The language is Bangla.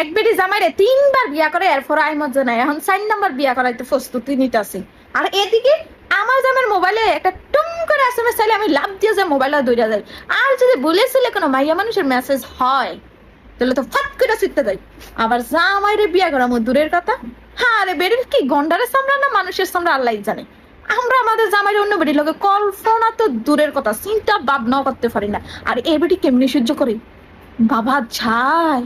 এক বেটি জামাইরে 3বার বিয়া করে এরপর আই মজ্জা নাই, এখন 4 নাম্বার বিয়া করাইতে প্রস্তুতি নিতেছে। আর এদিকে আমার জামাইয়ের মোবাইলে একটা টুম করে এসএমএস চাইলে আমি লাভ দিয়ে যে মোবাইলটা দৌড়া যাই। আর যদি বলেছিলে কোনো মাইয়া মানুষের মেসেজ হয় তাহলে তো ফাট করে চিত্তে যাই। আবার জামাইরে বিয়া করা দূরের কথা, হ্যাঁ রে বেরির কি গন্ডারের সামরা না মানুষের সামরা আল্লাহ জানে। আমরা আমাদের জামাইরে অন্য বেটির লগে কল্পনা তো দূরের কথা, চিন্তা ভাবনাও করতে পারি না। আর এ বেটি কেমনি সহ্য করি বাবা যায়।